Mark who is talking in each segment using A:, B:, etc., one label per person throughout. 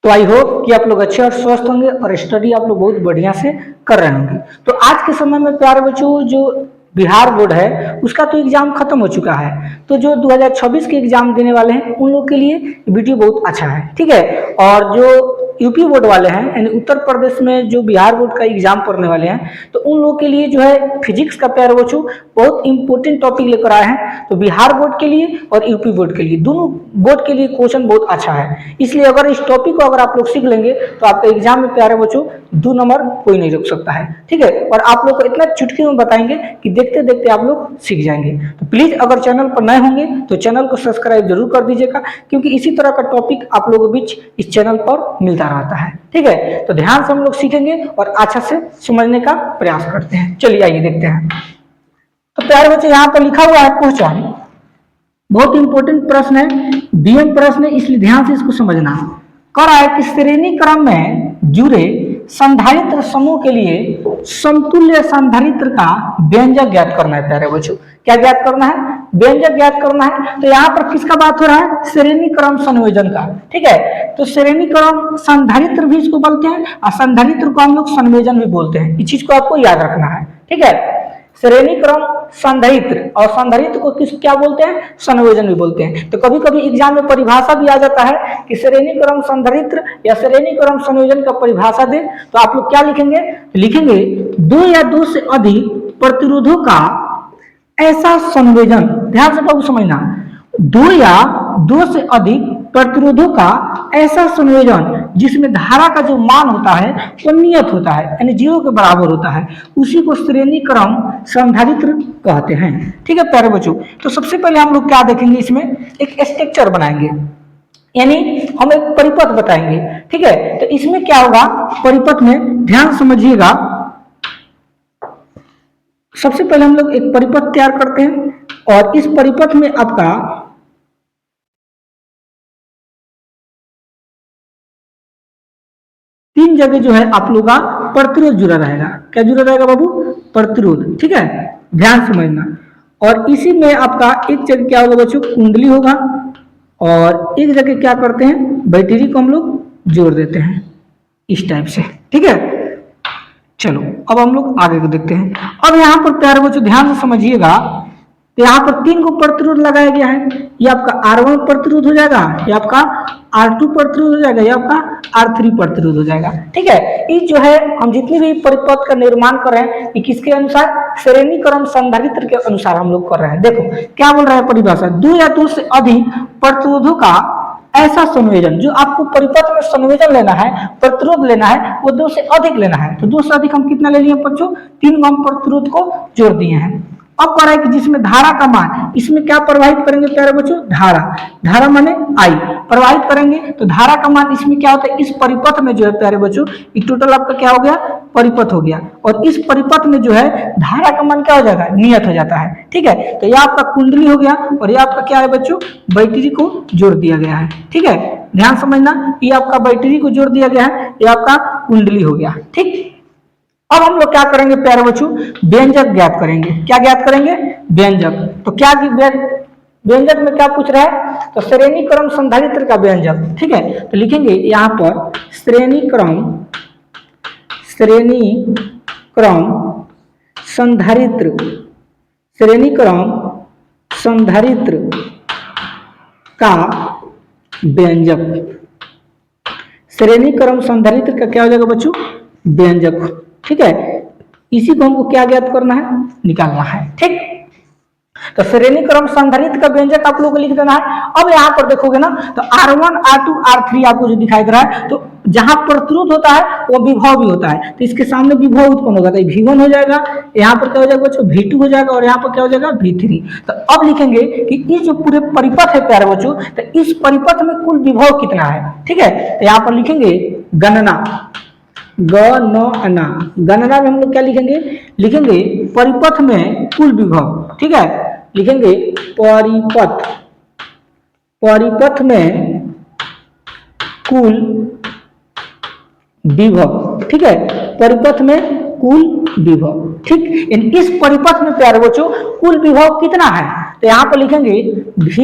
A: तो I hope कि आप लोग अच्छे और स्वस्थ होंगे और स्टडी आप लोग बहुत बढ़िया से कर रहे होंगे। तो आज के समय में प्यारे बच्चों जो बिहार बोर्ड है उसका तो एग्जाम खत्म हो चुका है, तो जो 2026 के एग्जाम देने वाले हैं उन लोग के लिए वीडियो बहुत अच्छा है, ठीक है। और जो यूपी बोर्ड वाले हैं यानी उत्तर प्रदेश में जो बिहार बोर्ड का एग्जाम पढ़ने वाले हैं तो उन लोग के लिए जो है फिजिक्स का प्यारे बच्चों बहुत इंपॉर्टेंट टॉपिक लेकर आए हैं। तो बिहार बोर्ड के लिए और यूपी बोर्ड के लिए दोनों बोर्ड के लिए क्वेश्चन बहुत अच्छा है, इसलिए अगर इस टॉपिक को अगर आप लोग सीख लेंगे तो आपके एग्जाम में प्यारे बच्चों 2 नंबर कोई नहीं रोक सकता है, ठीक है। और आप लोग को इतना चुटकी में बताएंगे कि देखते देखते आप लोग सीख जाएंगे। तो प्लीज अगर चैनल पर नए होंगे तो चैनल को सब्सक्राइब जरूर कर दीजिएगा, क्योंकि इसी तरह का टॉपिक आप लोगों के बीच इस चैनल पर मिलता रहता है, ठीक है। तो ध्यान से हम लोग सीखेंगे और अच्छा से समझने का प्रयास करते हैं। चलिए आइए देखते हैं। तो प्यारे बच्चे यहाँ पर लिखा हुआ है क्वेश्चन, बहुत इंपॉर्टेंट प्रश्न है, बीएम प्रश्न है, इसलिए ध्यान से इसको समझना। कह रहा है कि श्रेणी क्रम में जुड़े संधारित्र समूह के लिए समतुल्य संधारित्र का व्यंजक ज्ञात करना है। प्यारे बच्चों क्या ज्ञात करना है? व्यंजक ज्ञात करना है। तो यहाँ पर किसका बात हो रहा है? श्रेणी क्रम संयोजन का, ठीक है। तो श्रेणी क्रम संधारित्र भी इसको बोलते हैं और संधारित्र को हम लोग संयोजन भी बोलते हैं, इस चीज को आपको याद रखना है, ठीक है। श्रेणी क्रम संधारित्र और संधारित्र को किस क्या बोलते हैं? संयोजन भी बोलते हैं। तो कभी कभी एग्जाम में परिभाषा भी आ जाता है कि श्रेणी क्रम संधारित्र या श्रेणी क्रम संयोजन का परिभाषा दे, तो आप लोग क्या लिखेंगे? लिखेंगे 2 या 2 से अधिक प्रतिरोधों का ऐसा संयोजन। ध्यान से बाबू समझना, 2 या 2 से अधिक प्रतिरोधों का ऐसा संयोजन जिसमें धारा का जो मान होता है वो नियत होता है यानी 0 के बराबर होता है, उसी को श्रेणी क्रम संधारित्र कहते हैं, ठीक है प्यारे बच्चों। तो सबसे पहले हम लोग क्या देखेंगे, इसमें एक स्ट्रक्चर बनाएंगे यानी हम एक परिपथ बताएंगे, ठीक है। तो इसमें क्या होगा, परिपथ में ध्यान समझिएगा। सबसे पहले हम लोग एक परिपथ तैयार करते हैं और इस परिपथ में आपका तीन जगह जो है आप लोग का प्रतिरोध जुड़ा रहेगा। क्या जुड़ा रहेगा बाबू? प्रतिरोध, ठीक है, ध्यान समझना। और इसी में आपका एक जगह क्या होगा बच्चों? कुंडली होगा और एक जगह क्या करते हैं? बैटरी को हम लोग जोड़ देते हैं इस टाइप से, ठीक है। चलो अब हम लोग आगे को देखते हैं। अब यहाँ पर प्यारे बच्चों ध्यान से समझिएगा, तो यहाँ पर 3 को प्रतिरोध लगाया गया है। ये आपका R1 प्रतिरोध हो जाएगा, ये आपका R2 प्रतिरोध हो जाएगा, ये आपका R3 प्रतिरोध हो जाएगा, ठीक है। ये जो है हम जितनी भी परिपथ का निर्माण कर रहे हैं ये किसके अनुसार? श्रेणी क्रम संधारित्र के अनुसार हम लोग कर रहे हैं। देखो क्या बोल रहा है परिभाषा, 2 या 2 से अधिक प्रतिरोधों का ऐसा संयोजन, जो आपको परिपथ में संयोजन लेना है, प्रतिरोध लेना है, वो 2 से अधिक लेना है। तो 2 से अधिक हम कितना ले लिए बच्चों? 3 को हम प्रतिरोध को जोड़ दिए हैं। अब कह रहा है कि जिसमें धारा का मान, इसमें क्या प्रवाहित करेंगे प्यारे बच्चों? धारा माने I प्रवाहित करेंगे। तो धारा का मान इसमें क्या होता है? इस परिपथ में जो है प्यारे बच्चों ये टोटल आपका क्या हो गया? परिपथ हो गया। और इस परिपथ में जो है धारा का मान क्या हो जाएगा? नियत हो जाता है, ठीक है। तो यह आपका कुंडली हो गया और यह आपका क्या है बच्चों? बैटरी को जोड़ दिया गया है, ठीक है। ध्यान समझना, ये आपका बैटरी को जोड़ दिया गया है, ये आपका कुंडली हो गया, ठीक। अब हम लोग क्या करेंगे प्यारे बच्चों? व्यंजक ज्ञात करेंगे। क्या ज्ञात करेंगे? व्यंजक। तो क्या व्यंजक में क्या पूछ रहा है? तो श्रेणी क्रम संधारित्र का व्यंजक, ठीक है। तो लिखेंगे यहाँ पर श्रेणी क्रम संधारित्र, श्रेणी क्रम संधारित्र का व्यंजक। श्रेणी क्रम संधारित्र का क्या हो जाएगा बच्चों? व्यंजक, ठीक है। इसी को हमको क्या ज्ञात करना है? निकालना है, ठीक। तो श्रेणी क्रम संधारित्र का व्यंजक आप लोगों को लिख देना है। अब यहाँ पर देखोगे ना तो R1, R2, R3 आपको जो दिखाई दे रहा है, तो जहां प्रतिरोध होता है वो विभव भी होता है, तो इसके सामने विभव उत्पन्न होगा, तो V1 हो जाएगा, यहाँ पर क्या हो जाएगा बच्चों? V2 हो जाएगा और यहाँ पर क्या हो जाएगा? V3। तो अब लिखेंगे कि ये जो पूरे परिपथ है प्यारे बच्चों, तो इस परिपथ में कुल विभव कितना है, ठीक है। तो यहाँ पर लिखेंगे गणना, गणना में हम लोग क्या लिखेंगे? लिखेंगे परिपथ में कुल विभव, ठीक है। लिखेंगे परिपथ में कुल विभव, ठीक है। परिपथ में कुल विभव, ठीक। इस परिपथ में प्यारे बच्चों कुल विभव कितना है? तो यहाँ पर लिखेंगे V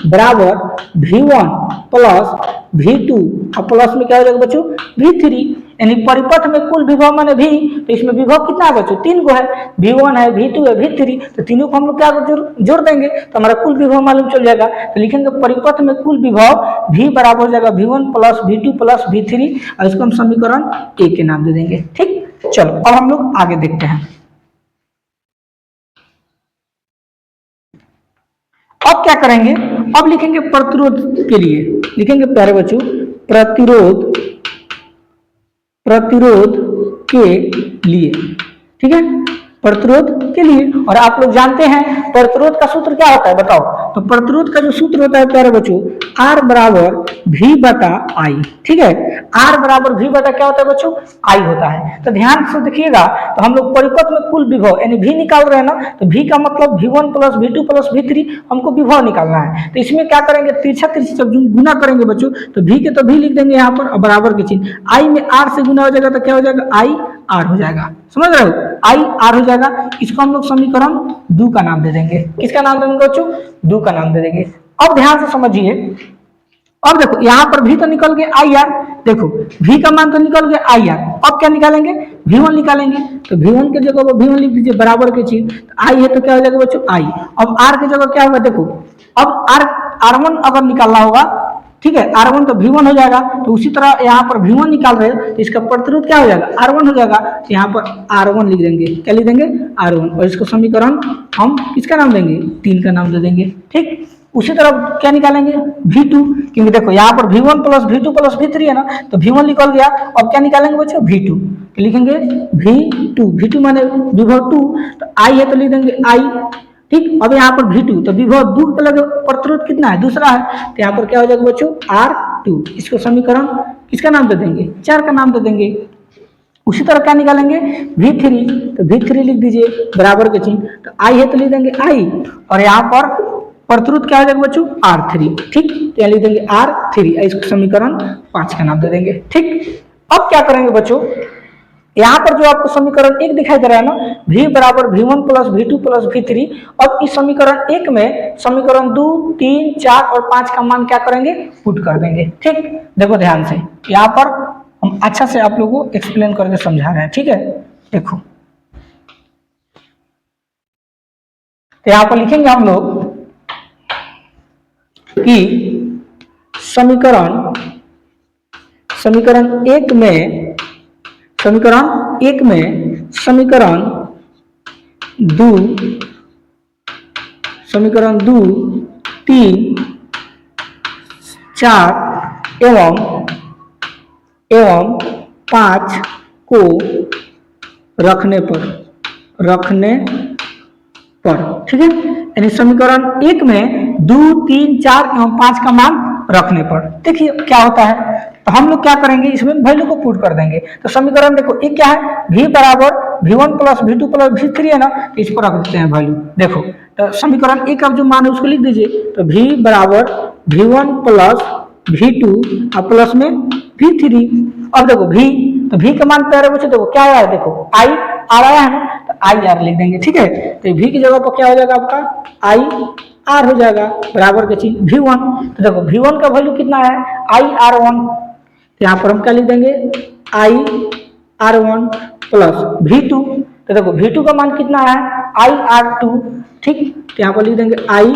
A: बराबर V1 प्लस V2 और प्लस में क्या हो जाएगा बच्चों V3, यानी परिपथ में कुल विभव माने V, तो इसमें विभव कितना है बच्चों 3 को है, V1 है, V2 है, V3, तो तीनों को हम लोग क्या जोड़ देंगे तो हमारा कुल विभव मालूम चल जाएगा। तो लिखेंगे परिपथ में कुल विभव V बराबर हो जाएगा V1 plus V2 plus V3, और इसको हम समीकरण A के नाम दे देंगे। ठीक, चलो अब हम लोग आगे देखते हैं। अब क्या करेंगे, अब लिखेंगे प्रतिरोध के लिए, लिखेंगे प्यारे बच्चों प्रतिरोध के लिए, ठीक है, प्रतिरोध के लिए। और आप लोग जानते हैं प्रतिरोध का सूत्र क्या होता है बताओ, तो प्रतिरोध का जो सूत्र होता है प्यारे बच्चों R बराबर V बटा I, ठीक है, R बराबर V बटा क्या होता है बच्चों I होता है। तो ध्यान से देखिएगा, तो हम लोग परिपथ में कुल विभव यानी V निकाल रहे हैं ना, तो V का मतलब V1 plus V2 plus V3, हमको विभव निकालना है। तो इसमें क्या करेंगे तिरछा जब गुना करेंगे बच्चों तो V के तो V लिख देंगे यहाँ पर, और बराबर के चिन्ह, I में R से गुना हो जाएगा तो क्या हो जाएगा I R हो जाएगा, समझ रहे हो, I R हो जाएगा। इसको हम लोग समीकरण 2 का नाम दे देंगे। किसका नाम देंगे बच्चों 2 का नाम दे देंगे। अब ध्यान से समझिए, अब देखो यहाँ पर V तो निकल गया आई आर, देखो V का मान तो निकल गया आई आर, अब क्या निकालेंगे V1 निकालेंगे, तो V1 के जगह V1 लिख दीजिए बराबर के चीज, आई है तो क्या हो जाएगा बच्चों आई। अब R की जगह क्या होगा देखो, अब R1 अगर निकालना होगा, ठीक है, R1 तो V1 हो जाएगा, तो उसी तरह यहाँ पर V1 निकाल रहे हैं तो इसका प्रतिरोध क्या हो जाएगा R1 हो जाएगा, तो यहाँ पर R1 लिख देंगे, क्या लिख देंगे R1, और इसको समीकरण हम किसका नाम देंगे 3 का नाम दे देंगे। ठीक, उसी तरह क्या निकालेंगे V2, क्योंकि देखो यहाँ पर V1 plus V2 plus V3 है ना, तो V1 निकल गया, अब क्या निकालेंगे बच्चों V2, तो लिखेंगे V2 माने विभव 2, तो I है तो लिख देंगे I। ठीक, अब यहाँ पर V2 तो विभव 2 का लगे प्रतिरोध कितना है दूसरा है, तो यहाँ पर क्या हो जाएगा बच्चों R2, इसको समीकरण किसका नाम दे देंगे 4 का नाम दे देंगे। उसी तरह क्या निकालेंगे V3, तो V3 लिख दीजिए बराबर के चिन्ह, तो I है तो लिख देंगे I, और यहाँ पर प्रतिरोध क्या हो जाएगा बच्चों R3। ठीक, तो लिख देंगे R3, इसको समीकरण 5 का नाम दे देंगे। ठीक, अब क्या करेंगे बच्चों, यहाँ पर जो आपको समीकरण 1 दिखाई दे रहा है ना, V बराबर V1 plus V2 plus V3, अब इस समीकरण 1 में समीकरण 2, 3, 4 और 5 का मान क्या करेंगे पुट कर देंगे। ठीक, देखो ध्यान से, यहाँ पर हम अच्छा से आप लोगों को एक्सप्लेन करके समझा रहे हैं। ठीक है, देखो तो यहाँ पर लिखेंगे हम लोग कि समीकरण 1 में समीकरण 2, 3, 4 एवं 5 को रखने पर, ठीक है, यानी समीकरण 1 में 2, 3, 4 एवं 5 का मान रखने पर देखिए क्या होता है, तो हम लोग क्या करेंगे इसमें वैल्यू को पुट कर देंगे। तो समीकरण देखो एक क्या है V बराबर V1 plus V2 plus V3 है ना, तो इस पर रख देते हैं वैल्यू। देखो तो समीकरण 1 का जो मान है उसको लिख दीजिए, तो V बराबर V1 प्लस V2 और प्लस में V3। अब देखो V, तो V का मान प्यारे बच्चे देखो क्या आया है, देखो I R आया है ना, तो I R लिख देंगे। ठीक है, तो V की जगह पर क्या हो जाएगा आपका I R हो जाएगा बराबर के चिन्ह V1। तो देखो V1 का वैल्यू कितना है I R1, तो यहाँ पर हम क्या लिख देंगे I R1 प्लस V2, तो देखो V2 का मान कितना है I R2। ठीक, तो यहाँ पर लिख देंगे I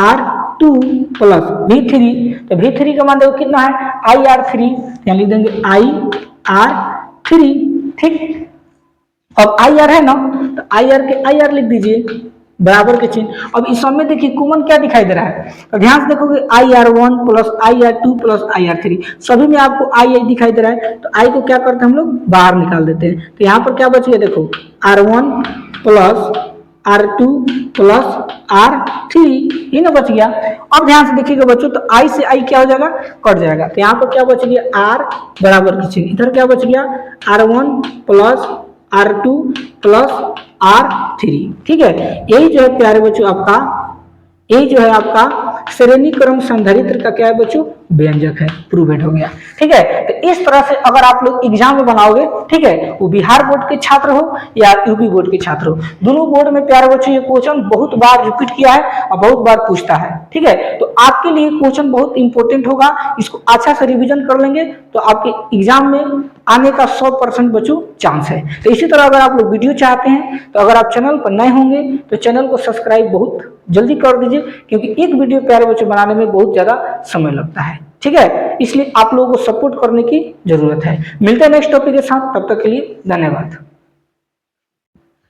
A: R2 प्लस V3, तो V3 का मान देखो कितना है I R3, यहाँ लिख देंगे I R3। ठीक, अब I R है ना, तो I R के I R लिख दीजिए बराबर के चिन्ह। अब इस सब में देखिए कॉमन क्या दिखाई दे रहा है, तो ध्यान से देखोगे IR1 plus IR2 plus IR3, सभी में आपको I दिखाई दे रहा है, तो I को क्या करते हैं हम लोग बाहर निकाल देते हैं। तो यहाँ पर क्या बच गया देखो R1 plus R2 plus R3, ये ना बच गया। अब ध्यान से देखिएगा बच्चों, तो I से I क्या हो जाएगा कट जाएगा, तो यहाँ पर क्या बच गया R बराबर के चिन्ह, इधर क्या बच गया R1 plus R2 plus R3। ठीक है, यही जो है प्यारे बच्चों आपका, यही जो है आपका श्रेणी क्रम संधारित्र का क्या है बच्चों व्यंजक है, प्रूवेड हो गया। ठीक है, तो इस तरह से अगर आप लोग एग्जाम में बनाओगे, ठीक है, वो बिहार बोर्ड के छात्र हो या यूपी बोर्ड के छात्र हो, दोनों बोर्ड में प्यारे बच्चों ये क्वेश्चन बहुत बार रिपीट किया है और बहुत बार पूछता है। ठीक है, तो आपके लिए क्वेश्चन बहुत इंपॉर्टेंट होगा, इसको अच्छा से रिविजन कर लेंगे तो आपके एग्जाम में आने का 100% बच्चों चांस है। तो इसी तरह अगर आप लोग वीडियो चाहते हैं तो अगर आप चैनल पर नए होंगे तो चैनल को सब्सक्राइब बहुत जल्दी कर दीजिए, क्योंकि एक वीडियो प्यारे बच्चों बनाने में बहुत ज्यादा समय लगता है। ठीक है, इसलिए आप लोगों को सपोर्ट करने की जरूरत है। मिलते हैं नेक्स्ट टॉपिक के साथ, तब तक के लिए धन्यवाद।